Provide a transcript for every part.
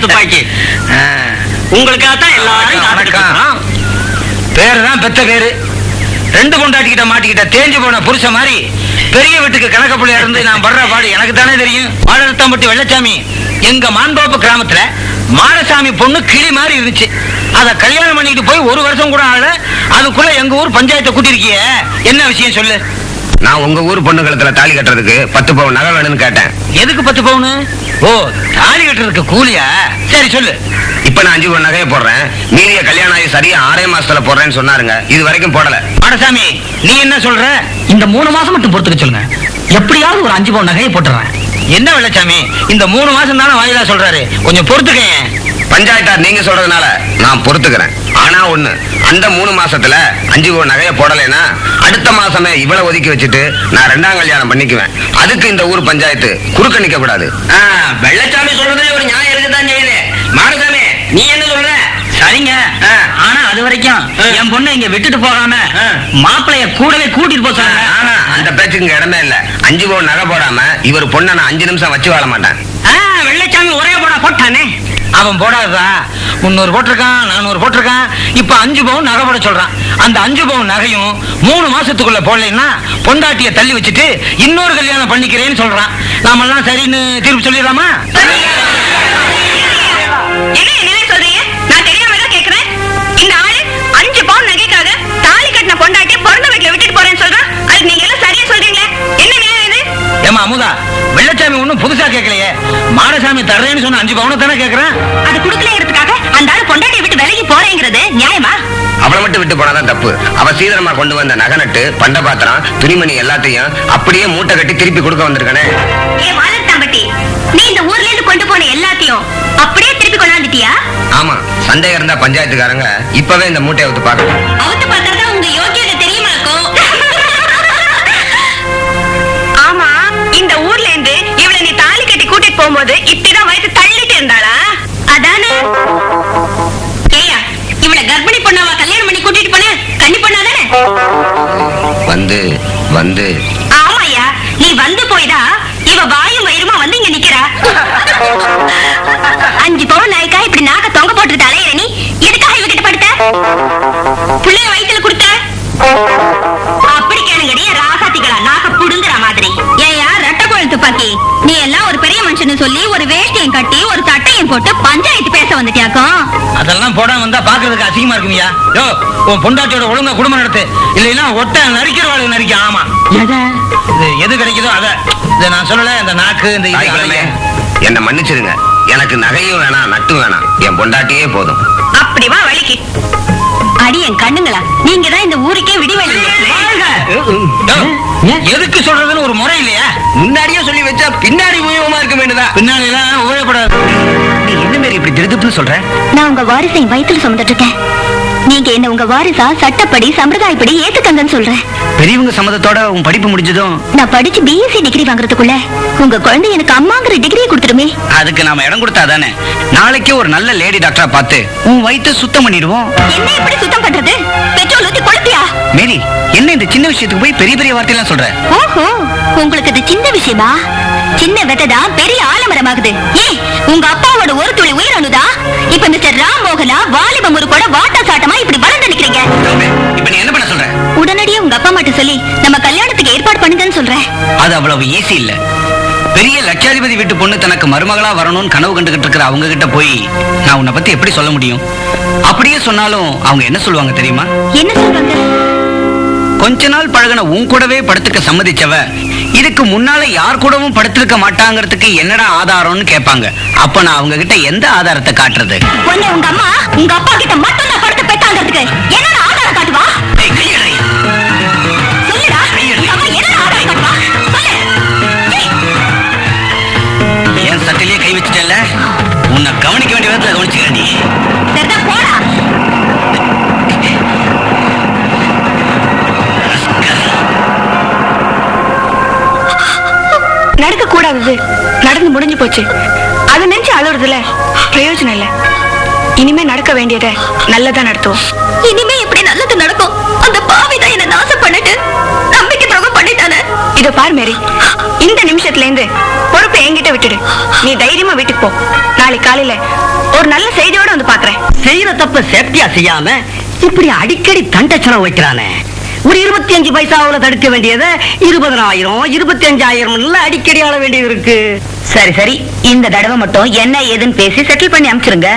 துப்பாக்கி. உங்களுக்காகத்தான் எல்லாரும். பேரு தான் பெத்த பேரு. ரெண்டு பொண்டாட்டிக்கிட்ட மாட்டிக்கிட்ட தேஞ்சு போன புருஷ மாதிரி பெரிய வீட்டுக்கு கணக்க பிள்ளையா இருந்து நான் படுற பாடு எனக்கு தானே தெரியும். மாடத்தம்பட்டி வெள்ளச்சாமி எங்க மாந்தோப்பு கிராமத்துல மாடசாமி பொண்ணு கிளி மாதிரி இருந்துச்சு. அத கல்யாணம் பண்ணிட்டு போய் 1 வருஷம் கூட ஆகல. அதுக்குள்ள எங்க ஊர் பஞ்சாயத்தை கூட்டிருக்கிய, என்ன விஷயம் சொல்லு. நான் உங்க ஊர் பொண்ணு கழுத்துல தாலி கட்டுறதுக்கு 10 பவுன் நகை வேணும்னு கேட்டேன். எதுக்கு 10 பவுனு? ஓ, தாலி கட்டுறதுக்கு கூலியா? சரி சொல்லு. இப்ப நான் 5 பவுன் நகையை போடுறேன். மீறிய கல்யாணம் ஆகி சரியா 6 மாசத்துல போடுறேன்னு சொன்னாருங்க. இது வரைக்கும் போடல. மாடசாமி நீ என்ன சொல்ற? இந்த 3 மாசம் மட்டும் பொறுத்துக்க சொல்லுங்க. எப்படியாவது ஒரு 5 பவுன் நகையை போட்டுறேன். என்ன வெள்ளச்சாமி, இந்த 3 மாசம் தானே வாயிலா சொல்றாரு, கொஞ்சம் பொறுத்துக்க. பஞ்சாயத்தார் நீங்க சொல்றதுனால நான் பொறுத்துக்கிறேன். ஆனா ஒண்ணு, அந்த 3 மாசத்துல 5 பவுன் நகையை போடலைன்னா அடுத்த மாசமே இவ்வளவு ஒதுக்கி வச்சுட்டு நான் 2ஆம் கல்யாணம் பண்ணிக்குவேன். அதுக்கு இந்த ஊர் பஞ்சாயத்து குறுக்க நிக்க கூடாது. வெள்ளச்சாமி சொல்றதுல ஒரு நியாயம் இருக்குதான் செய்யுது. மாடசாமி நீ என்ன சொல்ற? சரிங்க. ஆனா அது வரைக்கும் என் பொண்ணை இங்க விட்டுட்டு போகாம மாப்பிளைய கூடவே கூட்டிட்டு போறாங்க. ஆனா அந்த பேச்சுக்கு இடமே இல்ல. 5 பவுன் நகை போடாம இவர் பொண்ணை நான் 5 நிமிஷம் வச்சு வாழ மாட்டேன். வெள்ளச்சாமி ஒரே போட போட்டானே. அவன் போடாதா 300 போட்டிருக்கான், 400 போட்டிருக்கான். இப்ப 5 பவுன் நகை போட சொல்றான். அந்த 5 பவுன் நகையும் 3 மாசத்துக்குள்ள போடலைன்னா பொண்டாட்டிய தள்ளி வச்சுட்டு இன்னொரு கல்யாணம் பண்ணிக்கிறேன்னு சொல்றான். நாமெல்லாம் சரின்னு தீர்ப்பு சொல்லிடலாமா? என்ன என்ன சொல்றீங்க? நான் தெரியாம தான் கேக்குறேன். இந்த ஆளு 5 பவுன் நகைக்காக தாலி கட்டின பொண்டாட்டிய பிறந்த வீட்டுல விட்டுட்டு போறேன்னு சொல்றான். அது நீங்க எல்லாம் சரியா சொல்றீங்களே, என்ன நியாயம் இது? ஏமா அமுதா, வெள்ளச்சாமி ஒண்ணும் புதுசா கேட்கலையே. மாடசாமி தர்றேன்னு சொன்ன 5 பவுனை தானே கேக்குறேன். அது குடுக்கலங்கிறதுக்காக அந்த ஆளு பொண்டாட்டிய விட்டு விலகி போறேங்கிறது நியாயமா? அவளை மட்டும் விட்டு போனாதான் தப்பு. அவ சீதனமா கொண்டு வந்த நகை நட்டு, பண்ட பாத்திரம், துணிமணி எல்லாத்தையும் அப்படியே மூட்டை கட்டி திருப்பி கொடுக்க வந்திருக்கானே. ஏன் வாழத்தாம்பட்டி, நீ இந்த ஊர்ல இருந்து கொண்டு போன எல்லாத்தையும் அப்படியே திருப்பி கொண்டாந்துட்டியா? ஆமா, சந்தேகம் இருந்தா பஞ்சாயத்துக்காரங்க இப்பவே இந்த மூட்டையை அவுத்து பார்க்கணும். அவுத்து பார்த்தாதான் உங்க யோகியதை தெரியுமா இருக்கும். ஆமா, இந்த ஊர்ல இருந்து இவளை நீ தாலி கட்டி கூட்டிட்டு போகும்போது இப்படிதான் வயசு தள்ளிட்டு இருந்தாளா? அதானே? ஏயா, இவளை கர்ப்பிணி பொண்ணாவா கல்யாணம் பண்ணி கூட்டிட்டு போன? கன்னி பொண்ணாதானே? வந்து ஆமாயா, நீ வந்து போய்தான் இவ வாயும் வயிறுமா வந்து இங்க நிக்கிறா. 5 பவுன் நகைக்கா இப்படி நாக்க தொங்க போட்டுட்டு அலையிற நீ எதுக்காக இவகிட்ட படுத்த? புள்ளைய வயித்துல கொடுத்த? அப்படி கேளுங்கடி ராசாத்திகளா, நாக்க புடுங்குற மாதிரி. ஏயா ரெட்டக்குழல் துப்பாக்கி, நீ எல்லாம் ஒரு பெரிய மனுஷன்னு சொல்லி ஒரு வேஷ்டியும் கட்டி ஒரு சட்டையும் போட்டு பஞ்சாயத்து பேச வந்துட்டியாக்கும். அதெல்லாம் போடாம வந்தா பாக்குறதுக்கு அசிங்கமா இருக்குமியா. யோ, உன் பொண்டாட்டியோட ஒழுங்கா குடும்பம் நடத்து, இல்லைன்னா ஒட்ட நரிக்கிறவாளுக்கு நரிக்க. ஆமா, இது எது கிடைக்குதோ அத. இதை நான் சொல்லல, இந்த நாக்கு இந்த என்ன மன்னிச்சிருங்க. எனக்கு நகையும் வேணாம், நட்டும் வேணாம். என் பொண்டாட்டியே போதும். அப்படி வா வலிக்கு. அடி என் கண்ணுங்களா, நீங்க தான் இந்த ஊருக்கே விடிவெளி. எதுக்கு சொல்றதுன்னு ஒரு முறை இல்லையா? முன்னாடியே சொல்லி வச்சா பின்னாடி உபயோகமா இருக்க வேண்டியதா? பின்னாடி எல்லாம் உபயோகப்படாது. நீ என்ன மாரி இப்படி திருதுப்புன்னு சொல்ற? நான் உங்க வாரிசை வயித்துல சுமந்துட்டு இருக்கேன். நீங்க என்ன உங்க வாரிசா சட்டப்படி சம்பிரதாயப்படி ஏத்துக்கங்கன்னு சொல்றேன். பெரியவங்க சம்மதத்தோட உன் படிப்பு முடிஞ்சதும் நான் படிச்சு பிஎஸ்சி டிகிரி வாங்குறதுக்குள்ள உங்க குழந்தை எனக்கு அம்மாங்கிற டிகிரியை கொடுத்துருமே. அதுக்கு நாம இடம் கொடுத்தா தானே நாளைக்கே ஒரு நல்ல லேடி டாக்டரா பார்த்து உன் வயித்தை சுத்தம் பண்ணிடுவோம். என்ன எப்படி சுத்தம் பண்றது? பெட்ரோல் ஊத்தி கொளுத்தியா? மேரி, என்ன இந்த சின்ன விஷயத்துக்கு போய் பெரிய பெரிய வார்த்தையெல்லாம் சொல்ற? ஓஹோ, உங்களுக்கு இது சின்ன விஷயமா? சின்ன வெத்ததான் பெரிய ஆலமரமாகுது. ஏன் உங்க அப்பாவோட ஒரு துளி உயிரணுதா இப்ப மிஸ்டர் ராம் மோகனா வாலிப முறுக்கோட வாட்டா சாட்டமா இப்படி வளர்ந்து நிக்கிறீங்க. இப்ப நீ என்ன பண்ண சொல்ற? உடனடியே உங்க அப்பா மட்டும் சொல்லி நம்ம கல்யாணத்துக்கு ஏற்பாடு பண்ணுங்கன்னு சொல்றேன். அது அவ்வளவு ஈஸி இல்ல. பெரிய லட்சாதிபதி வீட்டு பொண்ணு தனக்கு மருமகளா வரணும்னு கனவு கண்டுகிட்டு இருக்கிற அவங்க கிட்ட போய் நான் உன்னை பத்தி எப்படி சொல்ல முடியும்? அப்படியே சொன்னாலும் அவங்க என்ன சொல்லுவாங்க தெரியுமா? என்ன சொல்றாங்க? கொஞ்ச நாள் பழகின உன் கூடவே படுத்துக்க சம்மதிச்சவ இதுக்கு முன்னால யார் கூடவும் படுத்திருக்க மாட்டாங்கிறதுக்கு என்னடா ஆதாரம்னு கேட்பாங்க. அப்ப நான் அவங்க கிட்ட எந்த ஆதாரத்தை காட்டுறது? உங்க அம்மா உங்க அப்பா கிட்ட மட்டும் தான் படுத்து பெத்தாங்கிறதுக்கு என்னடா ஆதாரம் காட்டுவா? சொல்லுடா, உங்க அம்மா என்னடா ஆதாரம் காட்டுவா? சொல்லு. என் சட்டிலேயே கை வச்சுட்டேல்ல, உன்னை கவனிக்க வேண்டிய விதத்துல கவனிச்சுக்கிறேன். நீ சரிதான், போடா. நடக்க கூடாதது நடந்து முடிஞ்சு போச்சு. அது நினைச்சு அழுறதுல பிரயோஜனம் இல்ல. இனிமே நடக்க வேண்டியதை நல்லதா நடத்துவோம். இனிமே இப்படி நல்லது நடக்கும். அந்த பாவிதான் என்ன நாசம் பண்ணிட்டு நம்பிக்கை துரோகம் பண்ணிட்டானே. இத பாரு மேரி, இந்த நிமிஷத்துல இருந்து பொறுப்பை என்கிட்ட விட்டுடு. நீ தைரியமா வீட்டுக்கு போ. நாளை காலையில ஒரு நல்ல செய்தியோட வந்து பாக்குறேன். செய்யற தப்ப சேஃப்டியா செய்யாம இப்படி அடிக்கடி தண்டச்சனம் வைக்கிறானே. ஒரு 25 பைசாவுல தடுக்க வேண்டியதை 20,000 25,000 அடிக்கடி ஆள வேண்டியது இருக்கு. சரி சரி, இந்த தடவை மட்டும் என்ன ஏதுன்னு பேசி செட்டில் பண்ணி அனுப்பிச்சிருங்க.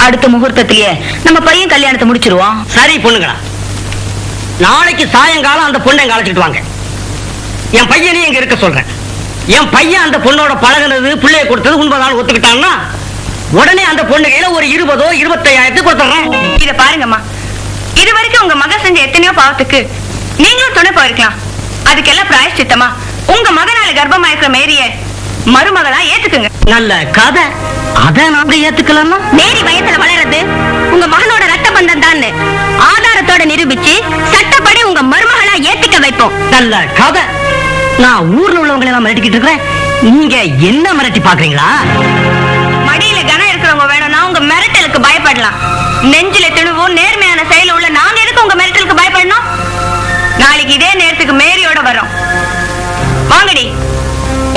அடுத்த முகூர்த்தத்திலேயே நம்ம பையன் கல்யாணத்தை முடிச்சிருவோம். சரி பொண்ணுங்களா, நாளைக்கு சாயங்காலம் அந்த பொண்ணை எங்க அழைச்சிட்டு வாங்க. என் பையனையும் இங்க இருக்க சொல்றேன். என் பையன் அந்த பொண்ணோட பழகுனது, பிள்ளைய கொடுத்தது உண்மைதான் ஒத்துக்கிட்டான்னா உடனே அந்த பொண்ணு கையில ஒரு 20,000 25,000 கொடுத்துறேன். இத பாருங்கம்மா, இது வரைக்கும் உங்க மகன் செஞ்ச எத்தனையோ பாவத்துக்கு நீங்களும் துணை போயிருக்கலாம். அதுக்கெல்லாம் பிராயஷ்சித்தமா உங்க மகனால கர்ப்பமா இருக்கிற மேரிய மருமகளா ஏத்துக்குங்க. நல்ல கதை. அத நாங்க ஏத்துக்கலாமா? மேரி வயசுல வளர்றது உங்க மகனோட ரத்த பந்தம் தான் ஆதாரத்தோட நிரூபிச்சு சட்டப்படி உங்க மருமகளா ஏத்துக்க வைப்போம். நல்ல கதை. நான் ஊர்ல உள்ளவங்களை எல்லாம் மிரட்டிக்கிட்டு இருக்கிறேன், நீங்க என்ன மிரட்டி பாக்குறீங்களா? மடியில கனம் இருக்கிறவங்க வேணும்னா உங்க மிரட்டலுக்கு பயப்படலாம். நெஞ்சில திணுவும் நேர்மையான செயல உள்ள நாங்க எதுக்கு உங்க மிரட்டலுக்கு பயப்படணும்? நாளைக்கு இதே நேரத்துக்கு மேரியோட வரோம். வாங்கடி.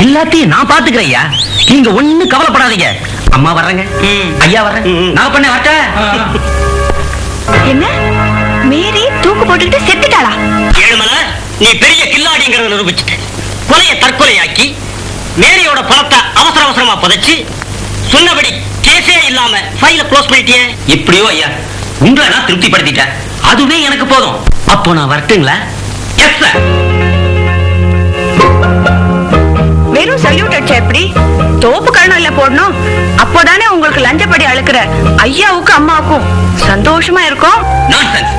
எல்லாத்தையும் நான் பாத்துக்கிறேன் ஐயா, நீங்க ஒண்ணு கவலைப்படாதீங்க. அம்மா வர்றேங்க, ஐயா வர்றேன், நான் பண்ண வரட்டேன். என்ன மேரி தூக்கு போட்டுக்கிட்டு செத்துட்டாளா? ஏழுமலை, நீ பெரிய கில்லாடிங்கிறத நிரூபிச்சுட்ட. கொலையை தற்கொலையாக்கி மேரியோட பணத்தை அவசர அவசரமா புதைச்சு சொன்னபடி கேஸே இல்லாம ஃபைல க்ளோஸ் பண்ணிட்டியே. இப்படியோ ஐயா, உங்களை நான் திருப்திப்படுத்திட்டேன், அதுவே எனக்கு போதும். அப்போ நான் வரட்டுங்களா? Yes sir. வெறும் சல்யூட் அடிச்சா எப்படி? தோப்பு கரணம் இல்ல போடணும். அப்போதானே உங்களுக்கு லஞ்சப்படி அழுக்கிற ஐயாவுக்கும் அம்மாவுக்கும் சந்தோஷமா இருக்கும். நான்சென்ஸ்.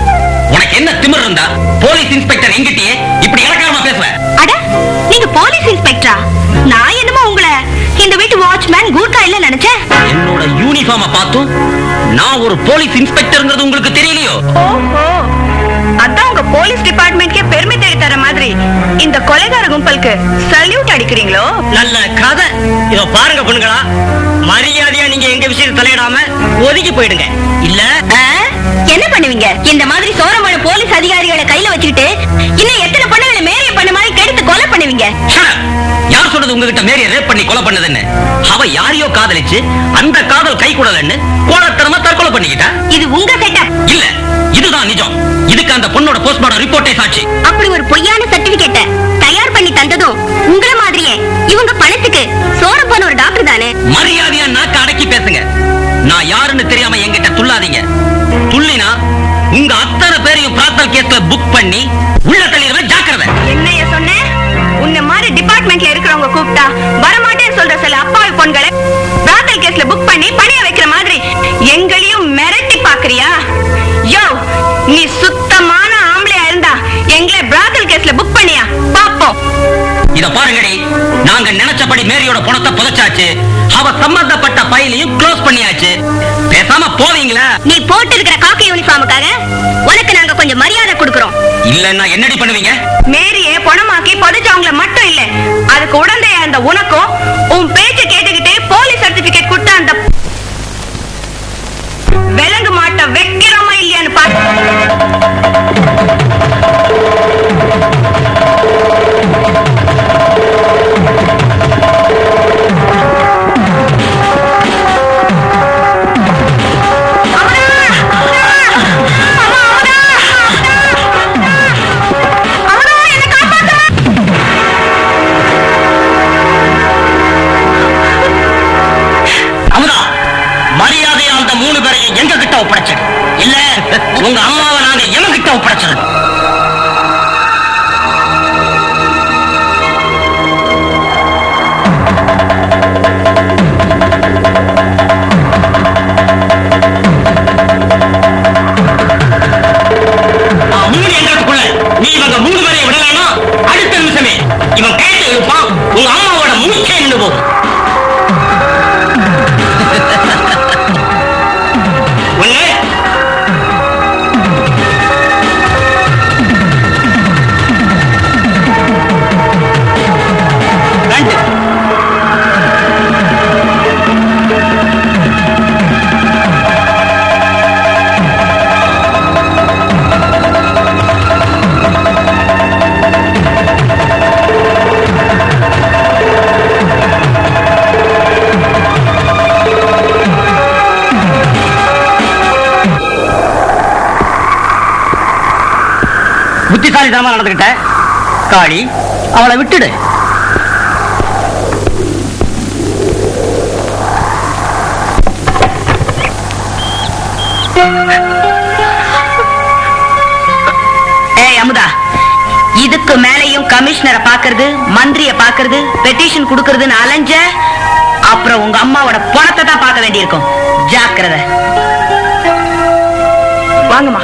உனக்கு என்ன திமிர் இருந்தா போலீஸ் இன்ஸ்பெக்டர் எங்கிட்டயே இப்படி இலக்காரமா பேசுவ? அட, நீங்க போலீஸ் இன்ஸ்பெக்டரா? நான் என்னமோ உங்களை இந்த வீட்டு வாட்ச்மேன் கூர்க்கா இல்ல நினைச்சேன். என்னோட யூனிஃபார்மை பார்த்தும் நான் ஒரு போலீஸ் இன்ஸ்பெக்டர்ங்கிறது உங்களுக்கு தெரியலையோ? ஓஹோ, அதான் உங்க போலீஸ் டிபார்ட்மெண்ட்க்கே பெருமை தேடி தர மாதிரி இந்த கொலைகார கும்பலுக்கு சல்யூட் அடிக்கிறீங்களோ? நல்ல கதை. இதோ பாருங்க பொண்ணுங்களா, மரியாதையா நீங்க எங்க விஷயத்தை தலையிடாம ஒதுக்கி போயிடுங்க. இல்ல என்ன பண்ணுவீங்க? இந்த மாதிரி சோரமான போலீஸ் அதிகாரிகளை கையில வச்சுக்கிட்டு இன்னும் எத்தனை பொண்ணுகளை மேரிய பண்ண மாதிரி கெடுத்து கொலை பண்ணுவீங்க? Shut up. யார் சொன்னது உங்ககிட்ட மேரிய ரேப் பண்ணி கொலை பண்ணதுன்னு? அவ யாரையோ காதலிச்சு அந்த காதல் கை கூடலன்னு கோலத்தனமா தற்கொலை பண்ணிக்கிட்டா. இது உங்க செட்டப் இல்ல, இதுதான் நிஜம். இதுக்கு அந்த பொண்ணோட போஸ்ட்மார்டம் ரிப்போர்ட்டே சாட்சி. அப்படி ஒரு பொய்யான சர்டிபிகேட்டை தயார் பண்ணி தந்ததும் உங்களை மாதிரியே இவங்க பணத்துக்கு சோர போன ஒரு டாக்டர் தானே. மரியாதையா நாக்க அடக்கி பேசுங்க. நான் யாருன்னு தெரியாம என்கிட்ட துள்ளாதீங்க. துள்ளினா உங்க அத்தனை பேரையும் பிரார்த்தல் கேஸ்ல புக் பண்ணி உள்ள தள்ளிடுவேன். ஜாக்கிரதை. என்னைய சொன்னேன்? உன்ன மாதிரி டிபார்ட்மெண்ட்ல இருக்கிறவங்க கூப்பிட்டா வரமாட்டேன்னு சொல்ற சில அப்பாவி பொண்களை பிராத்தல் கேஸ்ல புக் பண்ணி பணிய வைக்கிற மாதிரி எங்களையும் மிரட்டி பாக்குறியா? யோ, நீ சுத்தமான ஆம்பளையா இருந்தா எங்களை பிராத்தல் கேஸ்ல புக் பண்ணியா பாப்போம். இத பாருங்கடி, நாங்க நினைச்சபடி மேரியோட பணத்தை புதைச்சாச்சு. அவ சம்பந்தப்பட்ட ஃபைலையும் க்ளோஸ் பண்ணியாச்சு. பேசாம போவீங்களா? நீ போட்டு இருக்கிற காக்கி யூனிஃபார்முக்காக உனக்கு நாங்க கொஞ்சம் மரியாதை கொடுக்கிறோம். இல்லன்னா என்னடி பண்ணுவீங்க? மேரியே பணமாக்கி புதைச்சவங்கள மட்டும் இல்ல, அதுக்கு உடந்தையா இருந்த உனக்கும் உன் பேச்சு கேட்டுக்கிட்டே போலீஸ் சர்டிபிகேட் கொடுத்த அந்த விலங்கு மாட்ட வைக்கிறோமா இல்லையான்னு பாரு. மரியாதையா அந்த 3 பேரையும் எங்க கிட்ட ஒப்படைச்சது. இல்ல உங்க அம்மாவை நாங்க எங்க கிட்ட ஒப்படைச்சது. நீ இவங்க 3 பேரையும் விடலாம்னா அடுத்த நிமிஷமே இவன் கையில இருப்பான், உங்க அம்மாவோட மூச்சே நின்று போகும். ஒண்ணு புத்திசாலித்தனமா நடந்துக்கிட்ட. காளி, அவளை விட்டுடு. ஏய் அமுதா, இதுக்கு மேலையும் கமிஷனரை பாக்குறது, மந்திரிய பாக்குறது, பெட்டிஷன் குடுக்கறதுன்னு அலைஞ்ச அப்புறம் உங்க அம்மாவோட பணத்தை தான் பார்க்க வேண்டியிருக்கும். ஜாக்கிரதை. வாங்கம்மா.